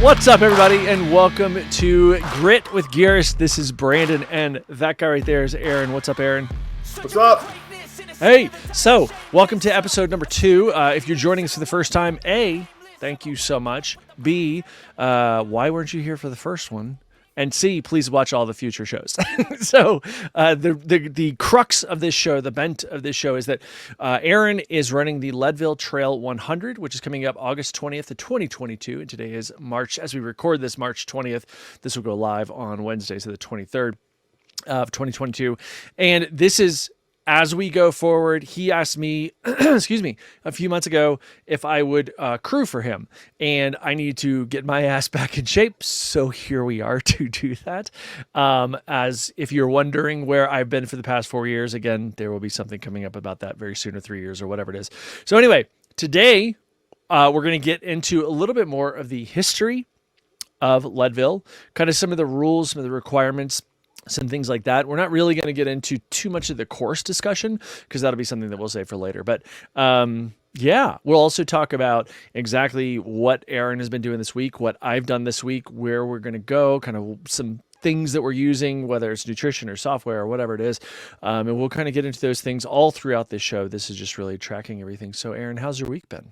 What's up, everybody, and welcome to Grit with Gearist. This is Brandon, and that guy right there is Arron. What's up, Arron? What's up? Hey, so welcome to episode number 2. If you're joining us for the first time, A, thank you so much. B, why weren't you here for the first one? And C, please watch all the future shows. So the crux of this show, the bent of this show is that Arron is running the Leadville Trail 100, which is coming up August 20th of 2022. And today is March, as we record this, March 20th. This will go live on Wednesday, so the 23rd of 2022. And this is, as we go forward, he asked me, excuse me, a few months ago if I would crew for him. And I need to get my ass back in shape. So here we are to do that. As if you're wondering where I've been for the past 4 years, again, there will be something coming up about that very soon, or 3 years or whatever it is. So anyway, today we're going to get into a little bit more of the history of Leadville, kind of some of the rules, some of the requirements, some things like that. We're not really going to get into too much of the course discussion because that'll be something that we'll save for later. But yeah, we'll also talk about exactly what Arron has been doing this week, what I've done this week, where we're going to go, kind of some things that we're using, whether it's nutrition or software or whatever it is. And we'll kind of get into those things all throughout this show. This is just really tracking everything. So Arron, how's your week been?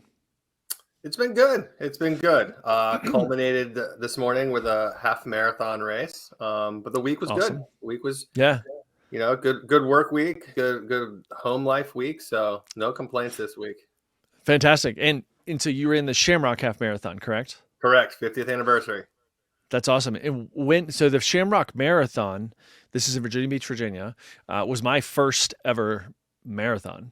It's been good. It's been good. Culminated this morning with a half marathon race. But the week was Awesome. good. The week was, Yeah. good work week, good home life week. So no complaints this week. Fantastic. And so you were in the Shamrock Half Marathon, correct? Correct. 50th anniversary. That's awesome. And so the Shamrock Marathon, this is in Virginia Beach, Virginia, was my first ever marathon.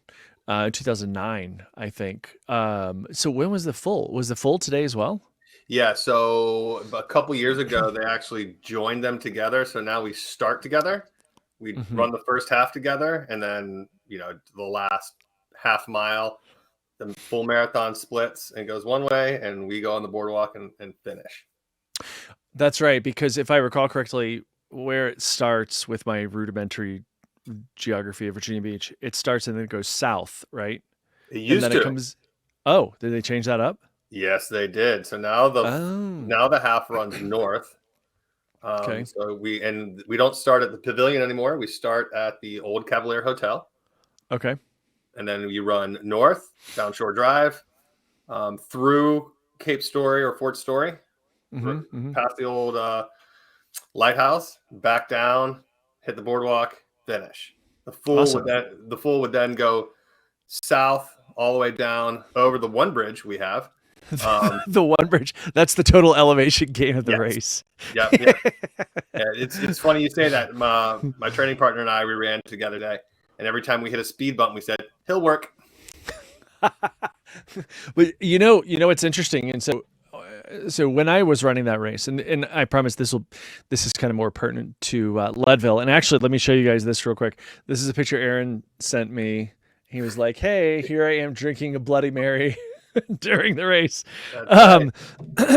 2009, I think. So when was the full? Was the full today as well? Yeah. So a couple years ago, they actually joined them together. So now we start together. We run the first half together, and then the last half mile, the full marathon splits and goes one way, and we go on the boardwalk and finish. That's right, because if I recall correctly, where it starts with my rudimentary geography of Virginia Beach, it starts and then it goes south, right? It used and then to. It comes. Oh, did they change that up? Yes, they did. So now the half runs north. Okay. So we don't start at the pavilion anymore. We start at the Old Cavalier Hotel. Okay. And then we run north down Shore Drive, through Cape Story or Fort Story, past the old lighthouse, back down, hit the boardwalk, finish. The full would then go south all the way down over the one bridge we have. The one bridge. That's the total elevation gain of the race. Yeah. It's funny you say that. My training partner and I, we ran together today, and every time we hit a speed bump, we said, "He'll work." But it's interesting. And so when I was running that race, and I promise this is kind of more pertinent to Leadville. And actually, let me show you guys this real quick. This is a picture Arron sent me. He was like, "Hey, here I am drinking a Bloody Mary during the race." But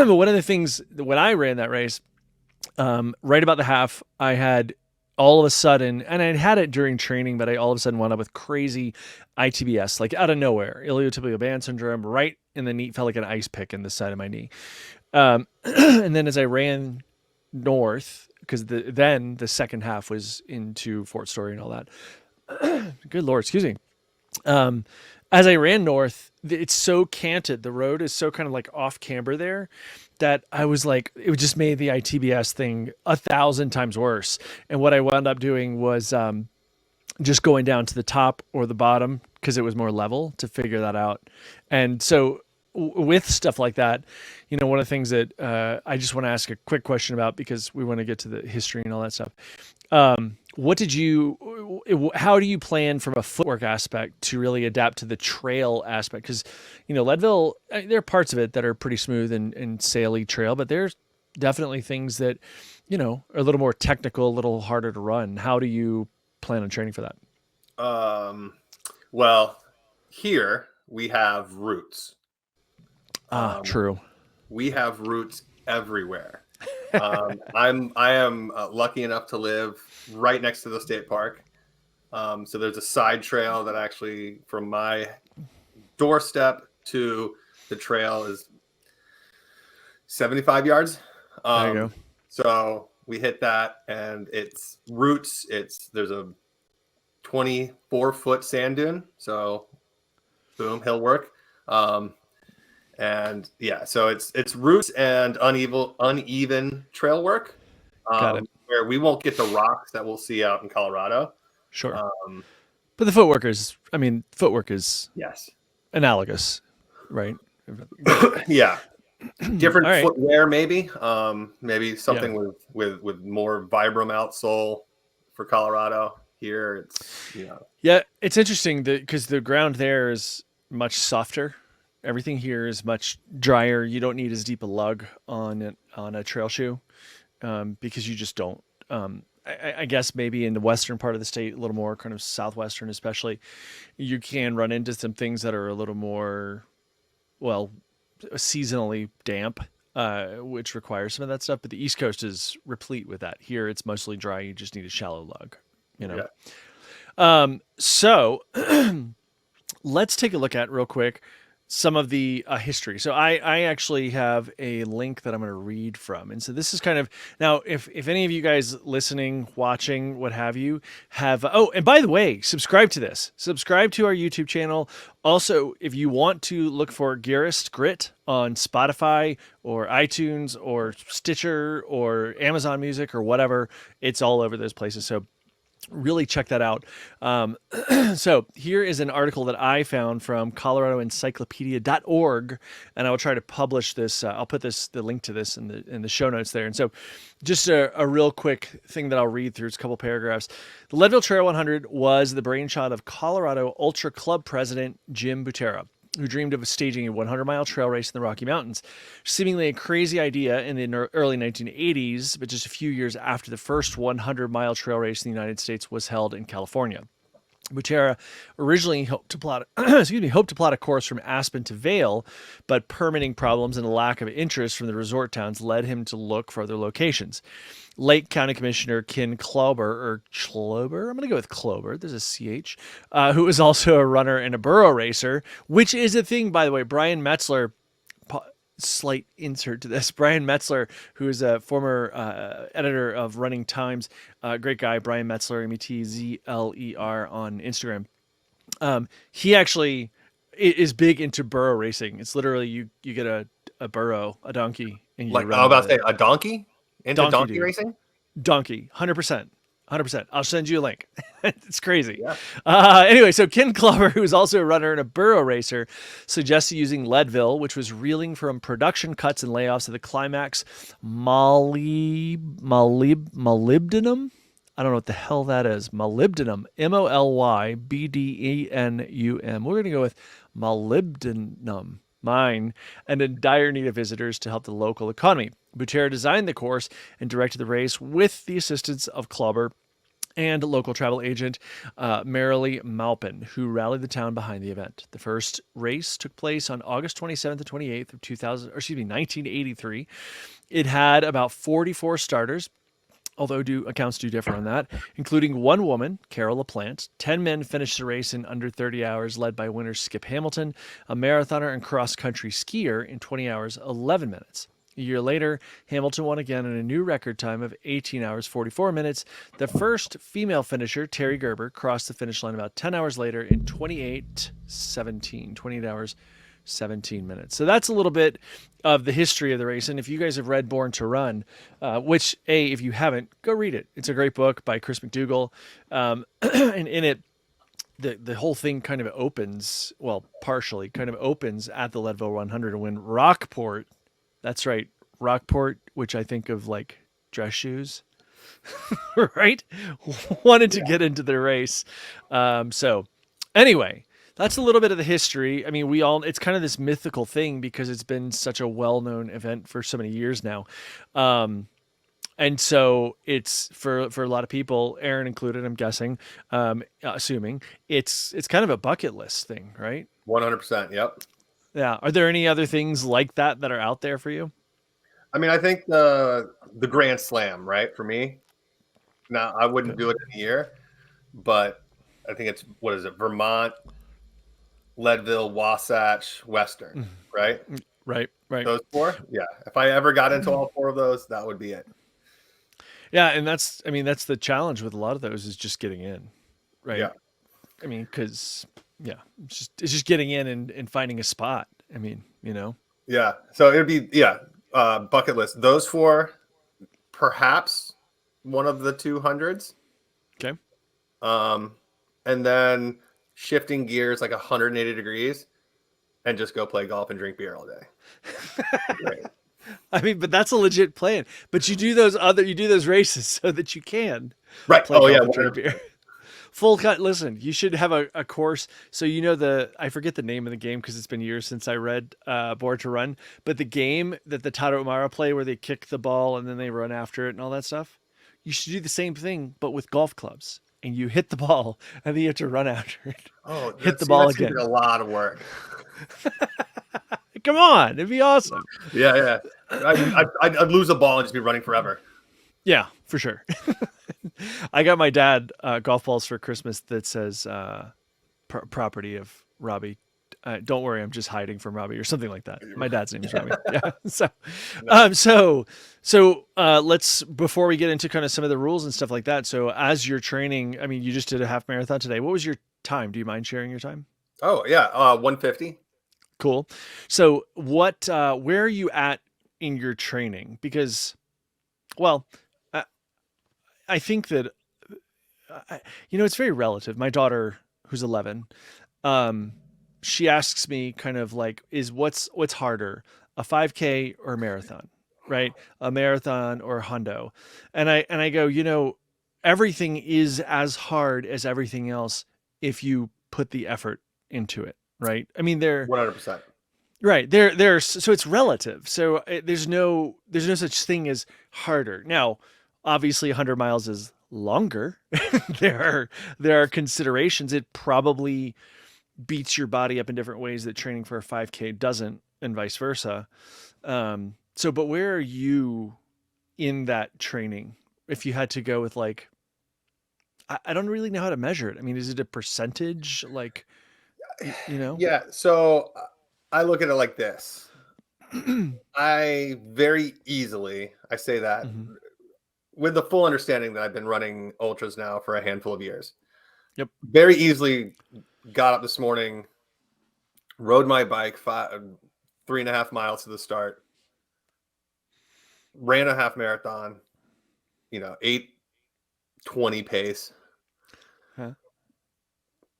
one of the things when I ran that race, right about the half, I had all of a sudden, and I'd had it during training, but I all of a sudden wound up with crazy ITBS, like out of nowhere, iliotibial band syndrome, right in the knee, felt like an ice pick in the side of my knee. And then as I ran north, because then the second half was into Fort Story and all that. Good Lord, excuse me. As I ran north, it's so canted. The road is so kind of like off camber there that I was like, it just made the ITBS thing 1,000 times worse. And what I wound up doing was just going down to the top or the bottom because it was more level to figure that out. And so with stuff like that, one of the things that I just want to ask a quick question about, because we want to get to the history and all that stuff. How do you plan from a footwork aspect to really adapt to the trail aspect? Because, Leadville, there are parts of it that are pretty smooth and saily trail, but there's definitely things that, are a little more technical, a little harder to run. How do you plan on training for that? Well, here we have routes. True. We have routes everywhere. I am lucky enough to live right next to the state park. So there's a side trail that actually from my doorstep to the trail is 75 yards. There you go. So we hit that, and it's roots. There's a 24-foot sand dune. So boom, hill work. And yeah, so it's roots and uneven trail work. Got it. Where we won't get the rocks that we'll see out in Colorado. Sure. But the footwork is Yes. analogous, right? Yeah. Different All right. footwear, maybe. Maybe something with more Vibram outsole for Colorado. Here, it's Yeah, it's interesting because the ground there is much softer. Everything here is much drier. You don't need as deep a lug on a trail shoe because you just don't. I guess maybe in the western part of the state, a little more kind of southwestern, especially, you can run into some things that are a little more, well, seasonally damp, which requires some of that stuff. But the East Coast is replete with that. Here, it's mostly dry. You just need a shallow lug, So let's take a look at real quick some of the history. So I actually have a link that I'm going to read from. And so this is kind of, now, if any of you guys listening, watching, what have you, have, and by the way, subscribe to this. Subscribe to our YouTube channel. Also, if you want to look for Gearist Grit on Spotify or iTunes or Stitcher or Amazon Music or whatever, it's all over those places. So really check that out. So here is an article that I found from coloradoencyclopedia.org, and I will try to publish this. I'll put the link to this in the show notes there. And so just a real quick thing that I'll read through. It's a couple paragraphs. The Leadville Trail 100 was the brainchild of Colorado Ultra Club president Jim Butera, who dreamed of staging a 100-mile trail race in the Rocky Mountains. Seemingly a crazy idea in the early 1980s, but just a few years after the first 100-mile trail race in the United States was held in California. Butera originally hoped to plot a course from Aspen to Vail, but permitting problems and a lack of interest from the resort towns led him to look for other locations. Lake County Commissioner Ken Klober, I'm going to go with Klober, there's a CH, who was also a runner and a burro racer, which is a thing, by the way. Brian Metzler, slight insert to this, Brian Metzler, who is a former editor of Running Times, great guy, Brian Metzler, Metzler on Instagram. He actually is big into burro racing. It's literally you get a burro, a donkey, and you like run. I was about to say, a donkey into donkey racing. Donkey, 100%. 100%. I'll send you a link. It's crazy. Yeah. Anyway, so Ken Glover, who is also a runner and a burro racer, suggested using Leadville, which was reeling from production cuts and layoffs at the climax molybdenum. I don't know what the hell that is. Molybdenum. MOLYBDENUM. We're going to go with molybdenum mine, and in dire need of visitors to help the local economy. Butera designed the course and directed the race with the assistance of Klober and local travel agent Marilee Maupin, who rallied the town behind the event. The first race took place on August 27th and 28th of 1983. It had about 44 starters, although accounts do differ on that, including one woman, Carol LaPlante. 10 men finished the race in under 30 hours, led by winner Skip Hamilton, a marathoner and cross-country skier, in 20 hours, 11 minutes. A year later, Hamilton won again in a new record time of 18 hours, 44 minutes. The first female finisher, Terry Gerber, crossed the finish line about 10 hours later in 28 hours, 17 minutes. So that's a little bit of the history of the race. And if you guys have read Born to Run, which, if you haven't, go read it. It's a great book by Chris McDougall. And in it, the whole thing kind of opens, well, partially kind of opens at the Leadville 100 when Rockport, that's right, Rockport, which I think of like dress shoes, right? Wanted to get into the race. So anyway, that's a little bit of the history. I mean, it's kind of this mythical thing because it's been such a well-known event for so many years now. And so it's for a lot of people, Arron included, I'm guessing, assuming it's kind of a bucket list thing, right? 100%. Yep. Yeah. Are there any other things like that are out there for you? I mean, I think the Grand Slam, right? For me, now I wouldn't do it in a year, but I think it's, what is it? Vermont, Leadville, Wasatch, Western, right? Right. Right. Those four, yeah. If I ever got into all four of those, that would be it. Yeah, and that's the challenge with a lot of those is just getting in, right? Yeah, I mean, because yeah, it's just getting in and finding a spot. I mean, yeah. So it'd be bucket list. Those four, perhaps one of the 200s. Okay. And then shifting gears like 180 degrees and just go play golf and drink beer all day. Right. I mean, but that's a legit plan. But you do those races so that you can Right. play Oh golf yeah. and drink beer. Full cut. Listen, you should have a course. So I forget the name of the game because it's been years since I read Born to Run. But the game that the Tarahumara play, where they kick the ball and then they run after it and all that stuff, you should do the same thing, but with golf clubs. And you hit the ball, and then you have to run after it. Oh, hit the ball that seems again. like a lot of work. Come on, it'd be awesome. Yeah. I'd lose a ball and just be running forever. Yeah, for sure. I got my dad golf balls for Christmas that says property of Robbie. Don't worry, I'm just hiding from Robbie or something like that. My dad's name is Robbie. Yeah. So let's, before we get into kind of some of the rules and stuff like that. So as you're training, I mean, you just did a half marathon today. What was your time? Do you mind sharing your time? Oh yeah, 150. Cool. So where are you at in your training? Because, well, I think that, it's very relative. My daughter, who's 11, she asks me kind of like, what's harder, a 5K or a marathon, right? A marathon or a hundo. And I go, everything is as hard as everything else if you put the effort into it, right? I mean, 100%. right. So it's relative. So there's no such thing as harder. Now, obviously 100 miles is longer. there are considerations. It probably beats your body up in different ways that training for a 5K doesn't, and vice versa. But where are you in that training? If you had to go with like, I don't really know how to measure it. I mean, is it a percentage? Like, Yeah. So I look at it like this. I say that Mm-hmm. with the full understanding that I've been running ultras now for a handful of years. Yep. Very easily got up this morning, rode my bike 3.5 miles to the start, ran a half marathon, 8:20 pace. Huh.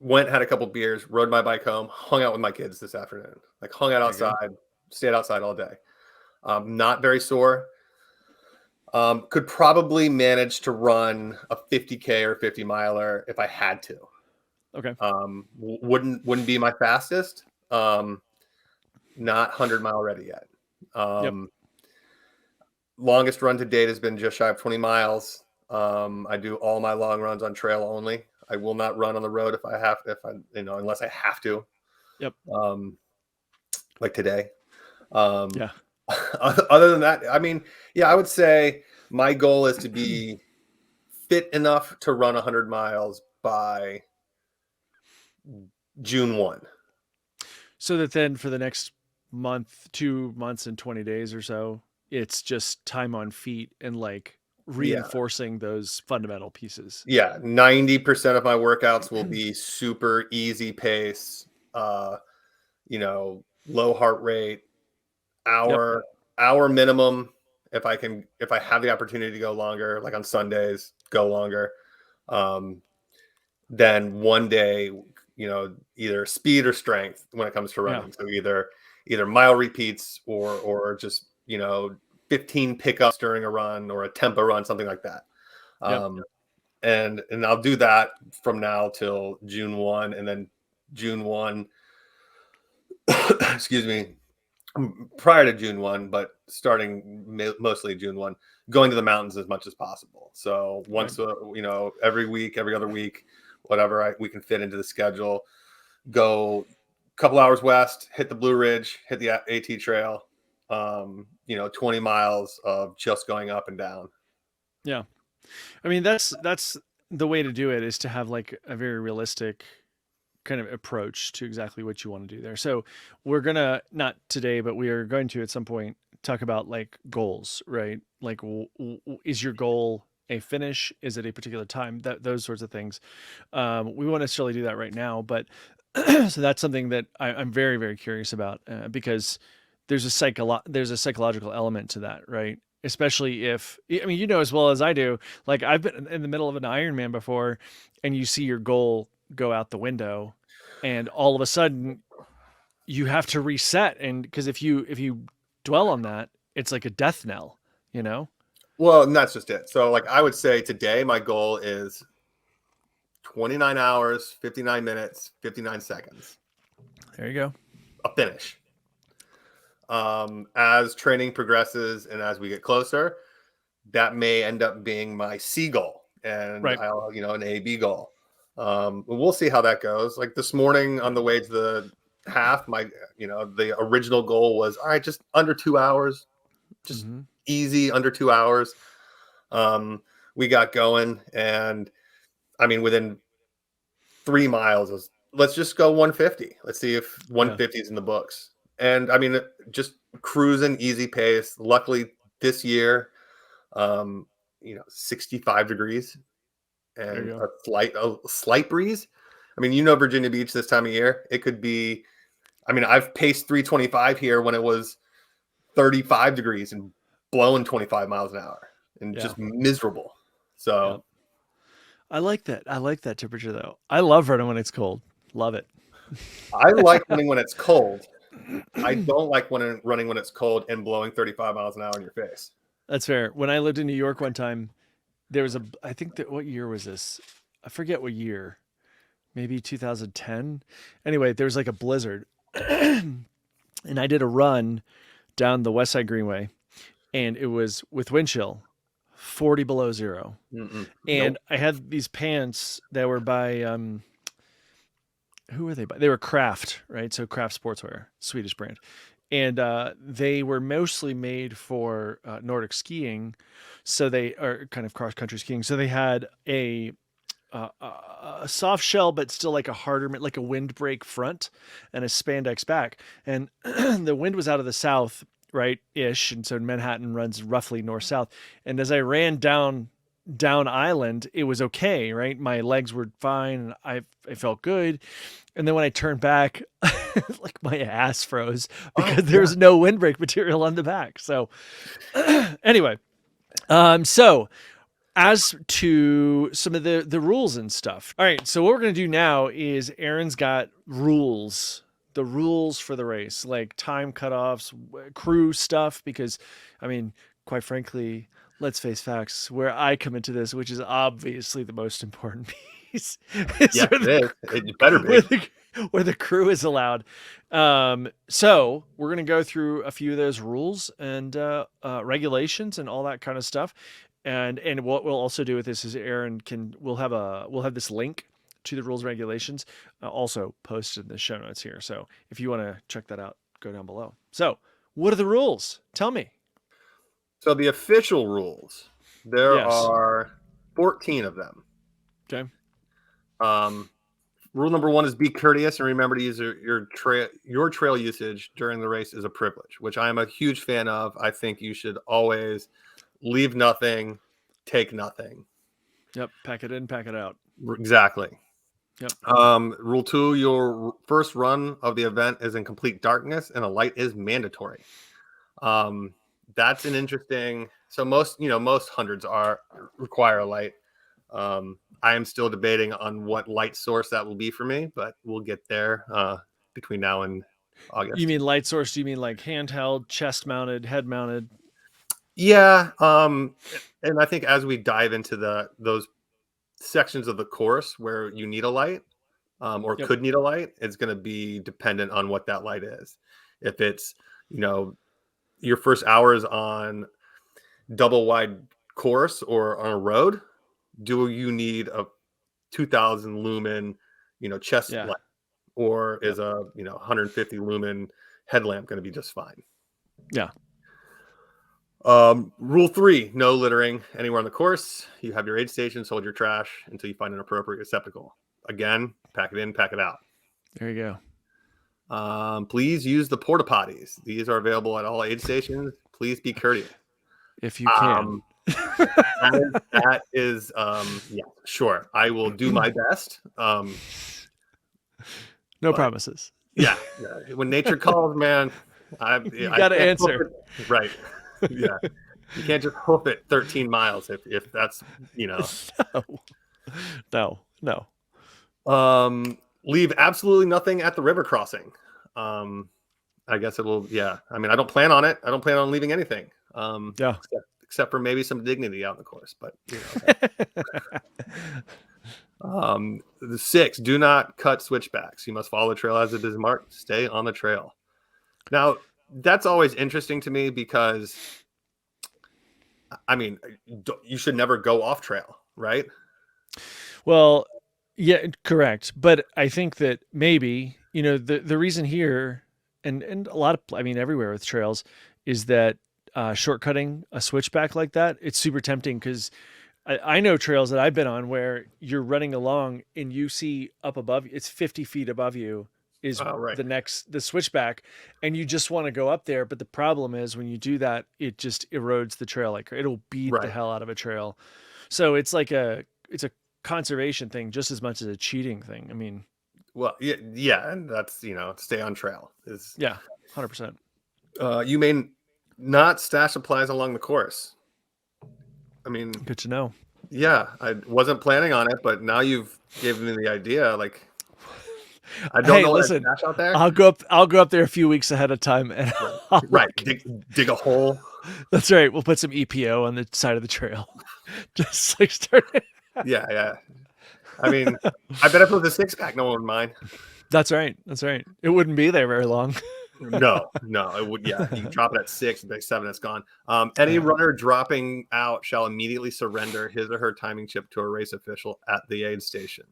Went, had a couple beers, rode my bike home, hung out with my kids this afternoon. Like hung out outside, stayed outside all day. Not very sore. Could probably manage to run a 50K or 50 miler if I had to. Okay. Wouldn't be my fastest. Not 100-mile ready yet. Longest run to date has been just shy of 20 miles. I do all my long runs on trail only. I will not run on the road unless I have to. Yep. Like today. Yeah. Other than that, I mean, yeah, I would say my goal is to be fit enough to run 100 miles by June 1. So that then for the next month, 2 months and 20 days or so, it's just time on feet and like reinforcing those fundamental pieces. Yeah. 90% of my workouts will be super easy pace, low heart rate, hour minimum. If I have the opportunity to go longer, like on Sundays, go longer. Then one day, either speed or strength when it comes to running. So either mile repeats or just, 15 pickups during a run or a tempo run, something like that. And I'll do that from now till June 1, and then June 1, excuse me, prior to June 1, but starting mostly June 1, going to the mountains as much as possible. So once, every week, every other week, whatever we can fit into the schedule, go a couple hours west, hit the Blue Ridge, hit the AT Trail, 20 miles of just going up and down. Yeah. I mean, that's the way to do it, is to have like a very realistic kind of approach to exactly what you want to do there. So we're gonna, not today, but we are going to at some point talk about like goals, right? Like, is your goal a finish? Is it a particular time? Those sorts of things. We won't necessarily do that right now, but so that's something that I'm very, very curious about, because there's a psychological element to that, right? Especially if, I mean, as well as I do, like I've been in the middle of an Ironman before, and you see your goal go out the window, and all of a sudden you have to reset. And because if you dwell on that, it's like a death knell, you know? Well, and that's just it. So like I would say today my goal is 29 hours, 59 minutes, 59 seconds. There you go. A finish. As training progresses and as we get closer, that may end up being my C goal, and Right. I'll, an A, B goal. We'll see how that goes. Like this morning on the way to the half, the original goal was, all right, just under 2 hours, just easy under 2 hours. We got going, and I mean, within 3 miles, let's just go 150. Let's see if 150 is in the books. And I mean, just cruising, easy pace. Luckily, this year, 65 degrees and a slight breeze. I mean, Virginia Beach this time of year, it could be. I mean, I've paced 325 here when it was 35 degrees and blowing 25 miles an hour and just miserable. So. I like that. I like that temperature though. I love running when it's cold. Love it. I like running when it's cold. I don't like running when it's cold and blowing 35 miles an hour in your face. That's fair. When I lived in New York one time, there was what year was this? I forget what year. Maybe 2010. Anyway, there was like a blizzard. And I did a run down the West Side Greenway, and it was with wind chill, 40 below zero. And nope. I had these pants that were by who were they by? They were Kraft, right? So Kraft Sportswear, Swedish brand. And they were mostly made for Nordic skiing. So they are kind of cross-country skiing. So they had a soft shell, but still like a harder, like a windbreak front and a spandex back. And the wind was out of the south, right? Ish. And so Manhattan runs roughly north-south. And as I ran down island, it was okay, right? My legs were fine. I felt good. And then when I turned back, like my ass froze because there was no windbreak material on the back. So anyway, so as to some of the rules and stuff. All right. So what we're going to do now is Arron's got the rules for the race, like time cutoffs, crew stuff, because I mean, quite frankly, let's face facts, where I come into this, which is obviously the most important piece. Yeah, it better be. Where the crew is allowed. So we're going to go through a few of those rules and regulations and all that kind of stuff. And what we'll also do with this is Arron we'll have this link to the rules and regulations also posted in the show notes here. So if you want to check that out, go down below. So what are the rules? Tell me. So the official rules, there are 14 of them. Okay. Rule number 1 is be courteous and remember to use your trail usage during the race is a privilege, which I am a huge fan of. I think you should always leave nothing, take nothing. Yep. Pack it in, pack it out. Exactly. Yep. Rule 2, your first run of the event is in complete darkness and a light is mandatory. That's an interesting. So most hundreds require a light. I am still debating on what light source that will be for me, but we'll get there between now and August. You mean light source? Do you mean like handheld, chest mounted, head mounted? Yeah. And I think as we dive into those sections of the course where you need a light or could need a light, it's going to be dependent on what that light is. If it's, your first hours on double wide course or on a road, do you need a 2000 lumen, chest light, or is a 150 lumen headlamp going to be just fine? Yeah. Rule 3, no littering anywhere on the course. You have your aid stations, hold your trash until you find an appropriate receptacle. Again, pack it in, pack it out. There you go. Please use the porta potties. These are available at all aid stations. Please be courteous. If you can. That is yeah, sure. I will do my best. No promises. Yeah. When nature calls, man, You got to answer. Right. Yeah. You can't just hoof it 13 miles if that's, No. Leave absolutely nothing at the river crossing. I guess it'll, yeah. I mean, I don't plan on it. I don't plan on leaving anything. Yeah. Except for maybe some dignity out in the course, but the 6, do not cut switchbacks. You must follow the trail as it is marked. Stay on the trail. Now, that's always interesting to me because, I mean, you should never go off trail, right? Well, yeah, correct. But I think that maybe, the reason here and a lot of, I mean, everywhere with trails is that shortcutting a switchback like that, it's super tempting because I know trails that I've been on where you're running along and you see up above, it's 50 feet above you is right. the switchback, and you just want to go up there. But the problem is when you do that, it just erodes the trail. Like it'll beat the hell out of a trail. So it's like it's a conservation thing just as much as a cheating thing. I mean, well, yeah. And that's, stay on trail is 100%. You may not stash supplies along the course. I mean, good to know. Yeah, I wasn't planning on it, but now you've given me the idea. Like, I don't know what to stash out there. I'll go up there a few weeks ahead of time, and dig a hole. That's right. We'll put some EPO on the side of the trail. Just like start. Yeah. I mean, I bet if it was a 6-pack, no one would mind. That's right. It wouldn't be there very long. No, it would. Yeah, you can drop it at 6, and by 7, it's gone. Any runner dropping out shall immediately surrender his or her timing chip to a race official at the aid station.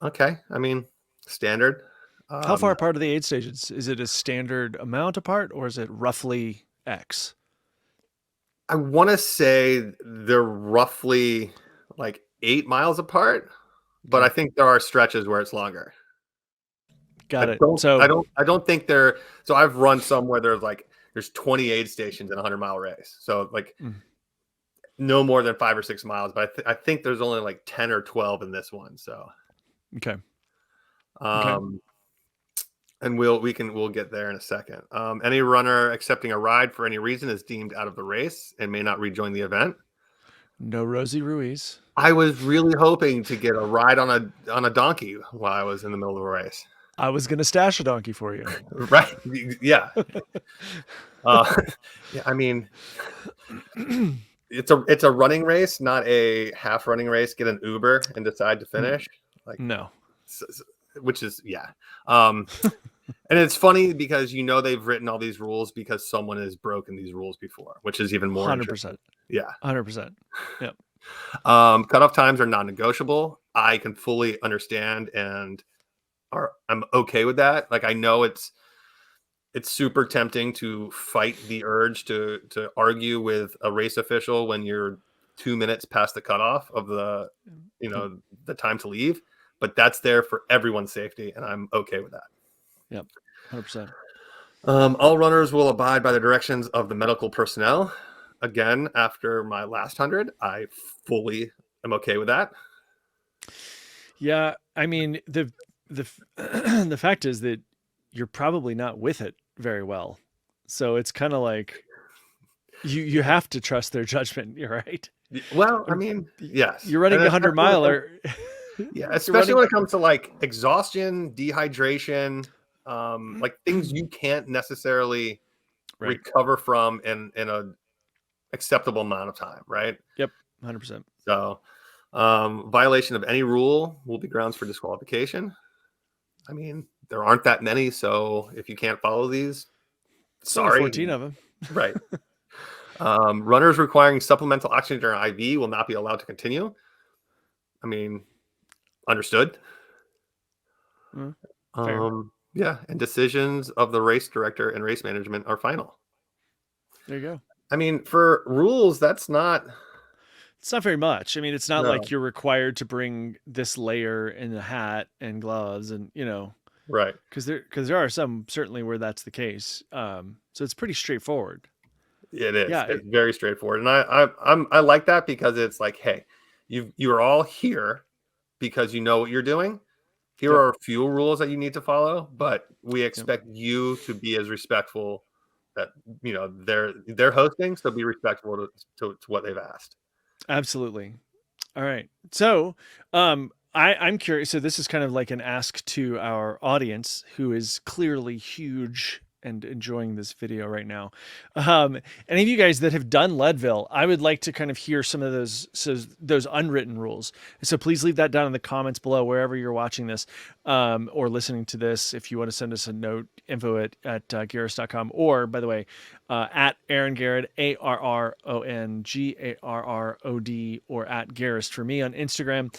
Okay, I mean, standard. How far apart are the aid stations? Is it a standard amount apart, or is it roughly X? I want to say they're roughly like 8 miles apart, but I think there are stretches where it's longer. Got it. I don't think they're. So I've run some where there's 20 aid stations in a 100-mile race. So no more than 5 or 6 miles. But I think there's only like 10 or 12 in this one. So okay. And we'll get there in a second. Any runner accepting a ride for any reason is deemed out of the race and may not rejoin the event. No Rosie Ruiz. I was really hoping to get a ride on a donkey while I was in the middle of a race. I was going to stash a donkey for you. Right. Yeah. Yeah. I mean, it's a running race, not a half running race. Get an Uber and decide to finish. No. Which is, yeah. And it's funny because, they've written all these rules because someone has broken these rules before, which is even more 100%. Yeah. 100%. Yep. Cutoff times are non-negotiable. I can fully understand and I'm okay with that. Like, I know it's super tempting to fight the urge to argue with a race official when you're 2 minutes past the cutoff of the time to leave, but that's there for everyone's safety, and I'm okay with that. Yep, 100%. All runners will abide by the directions of the medical personnel. Again, after my last 100, I fully am okay with that. Yeah, I mean, the fact is that you're probably not with it very well. So it's kind of like you have to trust their judgment. You're right. Well, I mean, yes. You're running 100-miler. Yeah, especially when it comes to like exhaustion, dehydration, like things you can't necessarily recover from in a acceptable amount of time, right? Yep, 100%. So violation of any rule will be grounds for disqualification. I mean, there aren't that many, so if you can't follow these, sorry. 14 of them. Right. Runners requiring supplemental oxygen or IV will not be allowed to continue. I mean, understood. Yeah, and decisions of the race director and race management are final. There you go. I mean, for rules, that's not It's not very much. I mean, it's not like No. you're required to bring this layer and a hat and gloves and, Right. because there are some certainly where that's the case. So it's pretty straightforward. It is. Yeah. It's very straightforward, and I like that because it's like, hey, you're all here because you know what you're doing. Here Yep. are a few rules that you need to follow, but we Yep. expect you to be as respectful that they're hosting, so be respectful to what they've asked. Absolutely. All right. So, I'm curious. So this is kind of like an ask to our audience, who is clearly huge and enjoying this video right now. Any of you guys that have done Leadville, I would like to kind of hear some of those unwritten rules. So please leave that down in the comments below, wherever you're watching this, or listening to this. If you want to send us a note, info at Gearist.com, or by the way, at Arron Garrod, ARRON GARROD, or at Gearist for me on Instagram.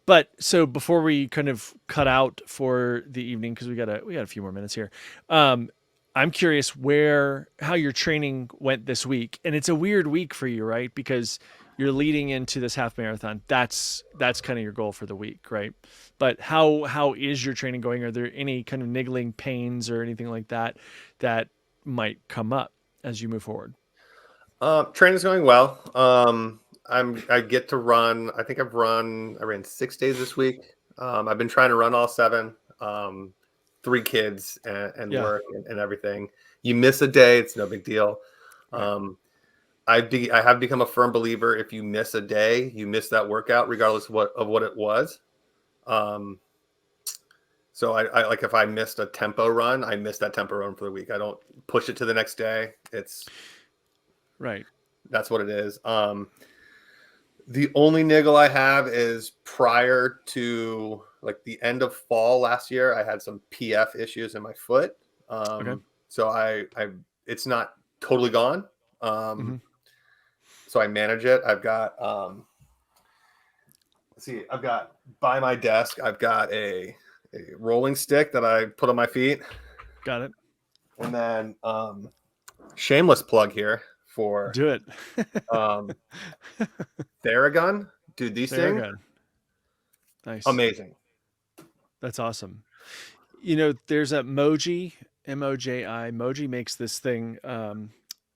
But so before we kind of cut out for the evening, because we got a few more minutes here, I'm curious how your training went this week. And it's a weird week for you, right? Because you're leading into this half marathon. That's kind of your goal for the week, right? But how is your training going? Are there any kind of niggling pains or anything like that might come up as you move forward? Training's going well. I get to run. I think I ran 6 days this week. I've been trying to run all 7. 3 kids and Yeah. work and everything. You miss a day, it's no big deal. Right. I have become a firm believer. If you miss a day, you miss that workout, regardless of what it was. So I like, if I missed a tempo run, I missed that tempo run for the week. I don't push it to the next day. Right. That's what it is. The only niggle I have is prior to like the end of fall last year, I had some PF issues in my foot. Okay. So it's not totally gone. So I manage it. I've got, I've got by my desk, I've got a rolling stick that I put on my feet. Got it. And then, shameless plug here for Do it. Theragun. Dude, these things, nice. amazing. That's awesome. There's that Moji, Moji. Moji makes this thing.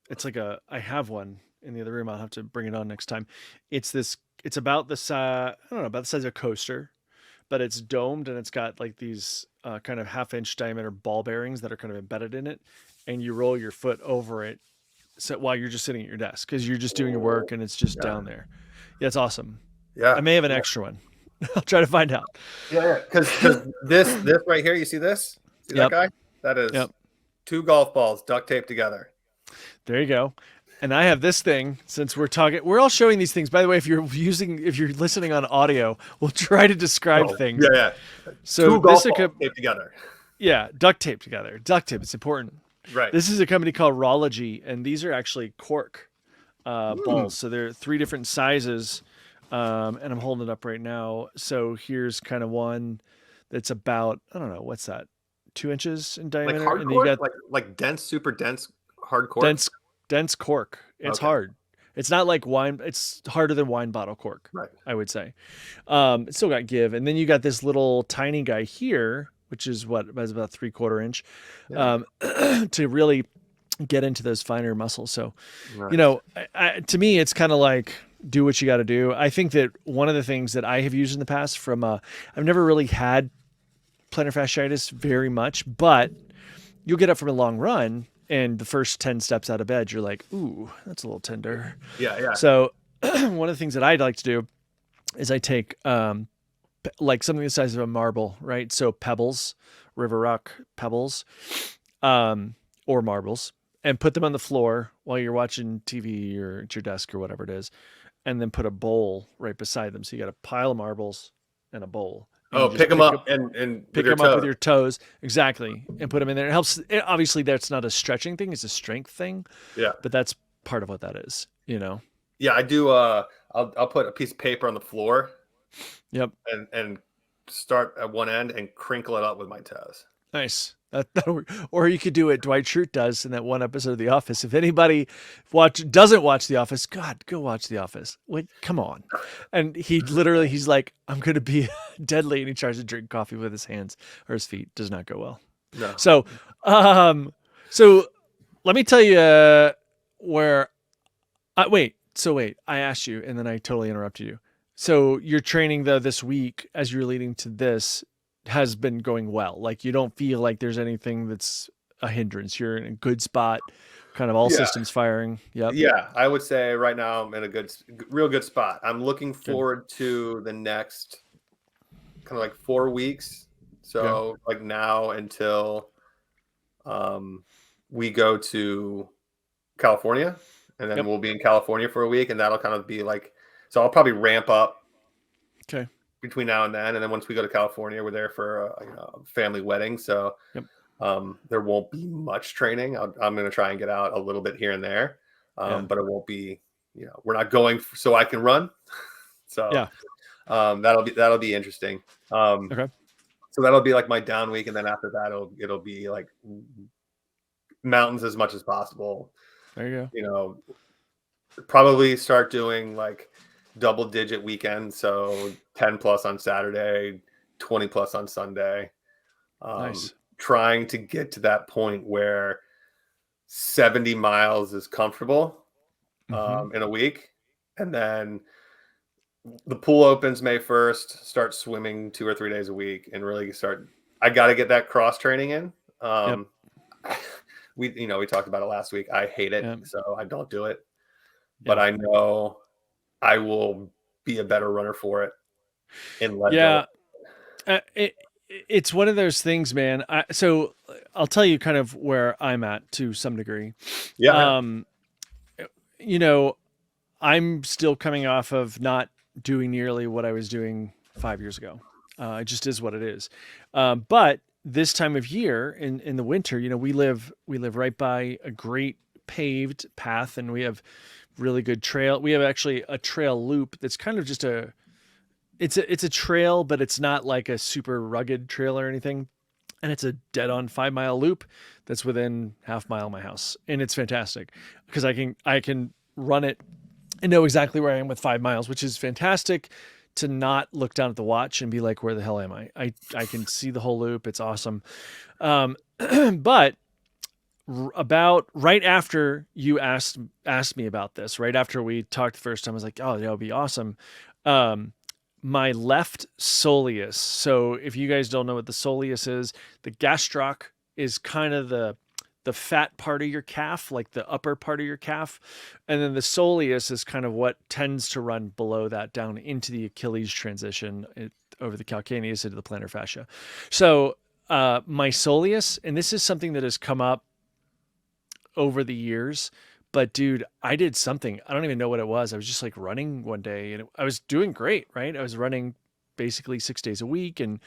It's like I have one in the other room. I'll have to bring it on next time. It's about the size, I don't know, about the size of a coaster, but it's domed and it's got like these kind of 1/2-inch diameter ball bearings that are kind of embedded in it. And you roll your foot over it while you're just sitting at your desk, because you're just doing your work and it's just down there. Yeah, it's awesome. Yeah. I may have an extra one. I'll try to find out. Yeah. Because this right here, you see this? See that guy? That is 2 golf balls duct taped together. There you go. And I have this thing, since we're all showing these things. By the way, if you're listening on audio, we'll try to describe things. Yeah. So 2 golf balls taped together. Yeah, duct tape together. Duct tape, it's important. Right. This is a company called Rology, and these are actually cork balls. So they're 3 different sizes, and I'm holding it up right now. So here's kind of one that's about, I don't know, what's that, 2 inches in diameter? Like hard and cork? you got like dense, super dense hard cork? Dense cork. It's hard. It's not like wine. It's harder than wine bottle cork, right? I would say. It's still got give. And then you got this little tiny guy here, which is about 3/4 inch, to really get into those finer muscles. So, to me, it's kind of like, do what you got to do. I think that one of the things that I have used in the past I've never really had plantar fasciitis very much, but you'll get up from a long run and the first 10 steps out of bed, you're like, ooh, that's a little tender. Yeah. So one of the things that I'd like to do is I take like something the size of a marble, right? So pebbles, river rock pebbles, or marbles, and put them on the floor while you're watching TV or at your desk or whatever it is, and then put a bowl right beside them. So you got a pile of marbles and a bowl. Oh, pick them up and pick them up with your toes. Exactly. And put them in there. It helps. Obviously, that's not a stretching thing. It's a strength thing. Yeah. But that's part of what that is, Yeah, I do. I'll put a piece of paper on the floor. Yep. And start at one end and crinkle it up with my toes. Nice. Or you could do what Dwight Schrute does in that one episode of The Office. If anybody doesn't watch The Office, God, go watch The Office. Wait, come on. And he's like, I'm going to be deadly. And he tries to drink coffee with his hands or his feet. Does not go well. No. So let me tell you where. Wait. I asked you, and then I totally interrupted you. So your training though this week, as you're leading to this, has been going well. Like you don't feel like there's anything that's a hindrance. You're in a good spot, kind of all systems firing. Yep. Yeah, I would say right now I'm in a real good spot. I'm looking forward to the next kind of like 4 weeks. So like now until we go to California, and then we'll be in California for a week, and that'll kind of be like, so I'll probably ramp up between now and then. And then once we go to California, we're there for a family wedding. So there won't be much training. I'm going to try and get out a little bit here and there. But it won't be, we're not going so I can run. So that'll be interesting. So that'll be like my down week. And then after that, it'll be like mountains as much as possible. There you go. Probably start doing like double-digit weekends. So 10 plus on Saturday, 20 plus on Sunday. Nice. Trying to get to that point where 70 miles is comfortable in a week. And then the pool opens May 1st, start swimming 2 or 3 days a week and really I got to get that cross training in. We talked about it last week. I hate it. So I don't do it, but I know I will be a better runner for it in Leadville. It's one of those things, man. So I'll tell you kind of where I'm at to some degree. I'm still coming off of not doing nearly what I was doing 5 years ago. It just is what it is. But this time of year in the winter, we live right by a great paved path, and we have really good trail. We have actually a trail loop that's kind of just it's a trail, but it's not like a super rugged trail or anything. And it's a dead on 5 mile loop that's within half mile of my house. And it's fantastic because I can run it and know exactly where I am with 5 miles, which is fantastic to not look down at the watch and be like, where the hell am I? I can see the whole loop. It's awesome. But about right after you asked me about this, right after we talked the first time, I was like, oh, that would be awesome. My left soleus. So if you guys don't know what the soleus is, the gastroc is kind of the fat part of your calf, like the upper part of your calf. And then the soleus is kind of what tends to run below that down into the Achilles transition over the calcaneus into the plantar fascia. So my soleus, and this is something that has come up over the years, but dude, I did something. I don't even know what it was. I was just like running one day and I was doing great, right? I was running basically 6 days a week, and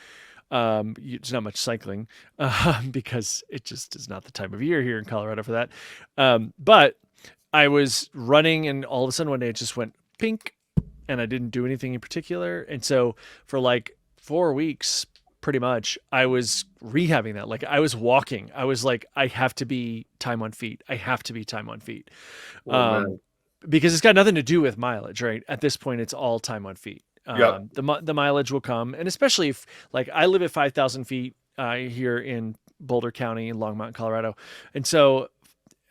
it's not much cycling because it just is not the time of year here in Colorado for that. But I was running, and all of a sudden one day it just went pink, and I didn't do anything in particular. And so for like 4 weeks, pretty much, I was rehabbing that. Like I was walking. I was like, I have to be time on feet. I have to be time on feet. Because it's got nothing to do with mileage, right? At this point, it's all time on feet. The mileage will come. And especially if, like, I live at 5,000 feet here in Boulder County in Longmont, Colorado. And so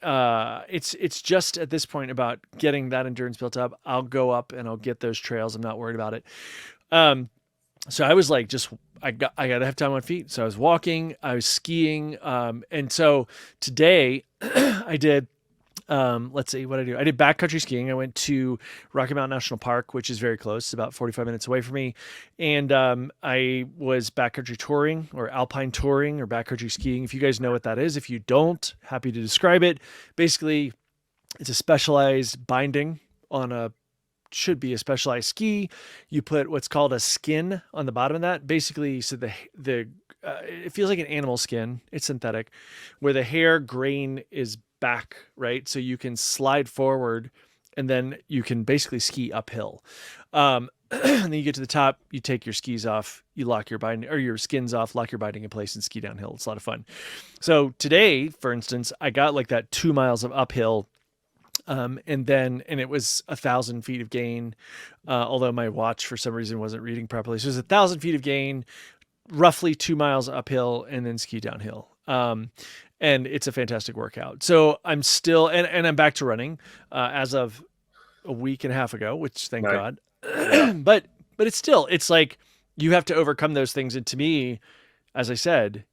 it's just at this point about getting that endurance built up. I'll go up and I'll get those trails. I'm not worried about it. So I was like, I got to have time on feet. So I was walking, I was skiing. And so today I did, let's see what I do. I did backcountry skiing. I went to Rocky Mountain National Park, which is very close. It's about 45 minutes away from me. And I was backcountry touring or alpine touring or backcountry skiing. If you guys know what that is, if you don't, happy to describe it. Basically, it's a specialized binding on should be a specialized ski. You put what's called a skin on the bottom of that. Basically, so it feels like an animal skin. It's synthetic, where the hair grain is back, right? So you can slide forward, and then you can basically ski uphill. And then you get to the top, you take your skis off, you lock your binding or your skins off, lock your binding in place, and ski downhill. It's a lot of fun. So today, for instance, I got like that 2 miles of uphill, and it was 1,000 feet of gain. Although my watch for some reason wasn't reading properly, so it was 1,000 feet of gain, roughly 2 miles uphill, and then ski downhill. And it's a fantastic workout. So I'm still, and I'm back to running as of a week and a half ago, which thank God. Yeah. but it's like you have to overcome those things. And to me, as I said,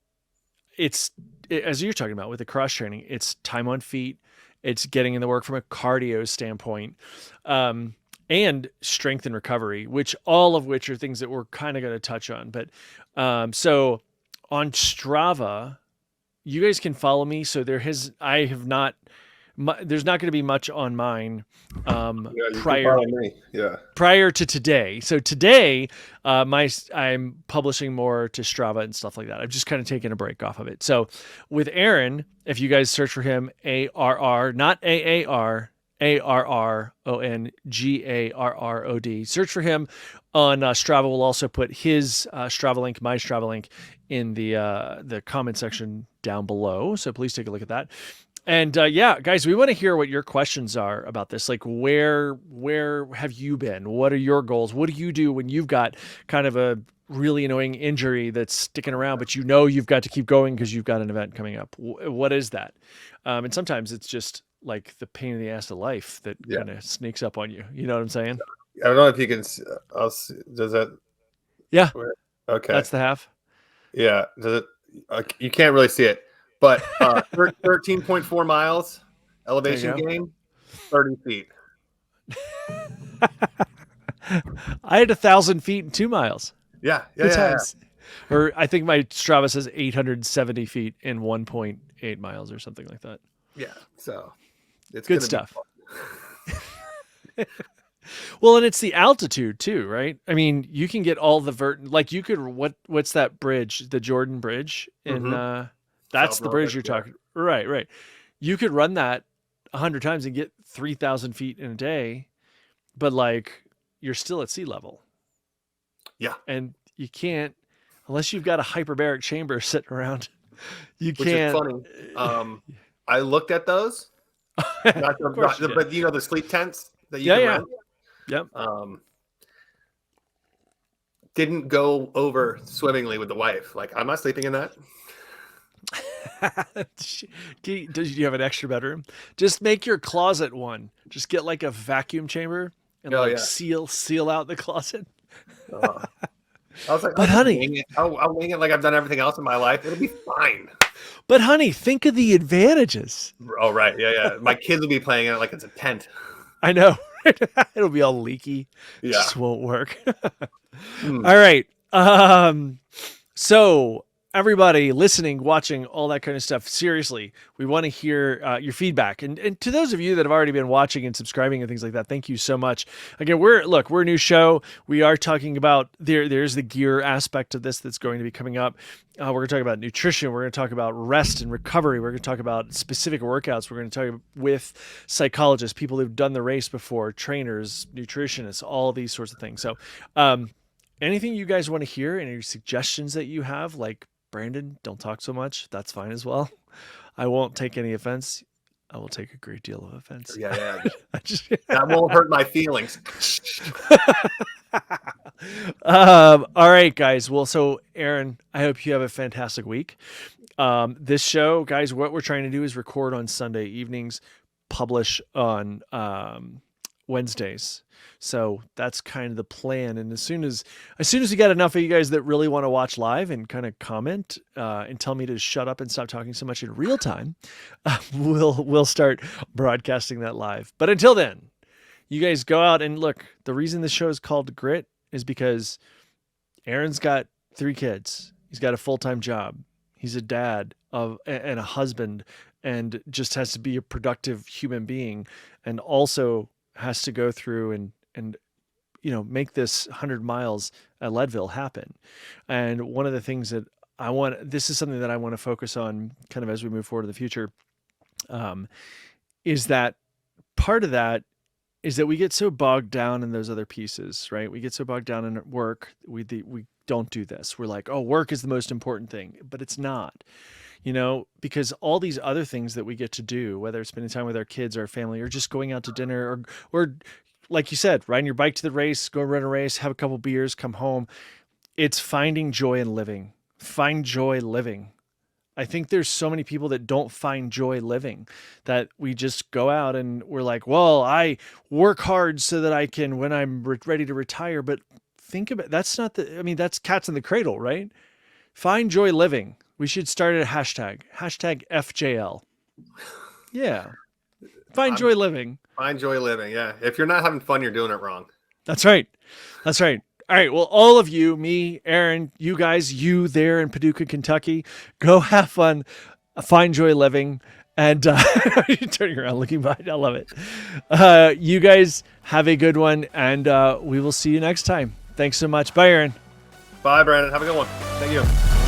as you're talking about with the cross training, it's time on feet, it's getting in the work from a cardio standpoint, and strength and recovery, all of which are things that we're kind of going to touch on. But so on Strava, you guys can follow me. So there's not going to be much on mine prior to today. So today, I'm publishing more to Strava and stuff like that. I've just kind of taken a break off of it. So with Arron, if you guys search for him, ARR, not AAR, ARRONGARROD, search for him on Strava. We'll also put his Strava link, my Strava link, in the comment section down below. So please take a look at that. And yeah, guys, we want to hear what your questions are about this. Like, where have you been? What are your goals? What do you do when you've got kind of a really annoying injury that's sticking around, but you've got to keep going because you've got an event coming up? What is that? And sometimes it's just like the pain in the ass of life that kind of sneaks up on you. You know what I'm saying? I don't know if you can. Does that? Yeah. Okay. That's the half. Yeah. Does it? You can't really see it. But 13.4 miles elevation gain, 30 feet. I had 1,000 feet and 2 miles. Yeah. Or I think my Strava says 870 feet in 1.8 miles or something like that. Yeah. So it's good stuff. Well, and it's the altitude too, right? I mean, you can get all the like you could, what's that bridge? The Jordan Bridge in, that's the bridge you're talking. Right. You could run that 100 times and get 3,000 feet in a day, but like you're still at sea level. Yeah. And you can't, unless you've got a hyperbaric chamber sitting around, you Which can't. Is funny. I looked at those, but the sleep tents that you can rent. Yep. Didn't go over swimmingly with the wife. Like, I'm not sleeping in that. Do you have an extra bedroom? Just make your closet one. Just get like a vacuum chamber and seal out the closet. I was like, but honey, I'll wing it like I've done everything else in my life. It'll be fine. But honey, think of the advantages. Oh, right. Yeah. My kids will be playing in it like it's a tent. I know. It'll be all leaky. Yeah. Just won't work. All right. So everybody listening, watching, all that kind of stuff, seriously, we want to hear your feedback. And to those of you that have already been watching and subscribing and things like that, thank you so much. Again, we're a new show. We are talking about, there's the gear aspect of this that's going to be coming up. We're going to talk about nutrition. We're going to talk about rest and recovery. We're going to talk about specific workouts. We're going to talk with psychologists, people who've done the race before, trainers, nutritionists, all these sorts of things. So anything you guys want to hear, any suggestions that you have, like, Brandon, don't talk so much. That's fine as well. I won't take any offense. I will take a great deal of offense. Yeah. That won't hurt my feelings. All right, guys. Well, so Arron, I hope you have a fantastic week. This show, guys, what we're trying to do is record on Sunday evenings, publish on Wednesdays. So that's kind of the plan. And as soon as we got enough of you guys that really want to watch live and kind of comment and tell me to shut up and stop talking so much in real time, we'll start broadcasting that live. But until then, you guys go out and look. The reason this show is called Grit is because Arron's got 3 kids. He's got a full-time job. He's a dad and a husband, and just has to be a productive human being, and also has to go through and make this 100 miles at Leadville happen. And one of the things that this is something that I want to focus on kind of as we move forward in the future, is that part of that is that we get so bogged down in those other pieces, right? We get so bogged down in work. We don't do this. We're like, oh, work is the most important thing, but it's not, because all these other things that we get to do, whether it's spending time with our kids or our family, or just going out to dinner, or like you said, riding your bike to the race, go run a race, have a couple beers, come home. It's finding joy in living. Find joy living. I think there's so many people that don't find joy living, that we just go out and we're like, well, I work hard so that I can, when I'm ready to retire. But think about, that's cats in the cradle, right? Find joy living. We should start a hashtag FJL. Yeah. Find joy living. Find joy living. Yeah. If you're not having fun, you're doing it wrong. That's right. All right. Well, all of you, me, Arron, you guys, you there in Paducah, Kentucky, go have fun, find joy living, and turning around, looking behind. I love it. You guys have a good one, and we will see you next time. Thanks so much. Bye, Arron. Bye, Brandon. Have a good one. Thank you.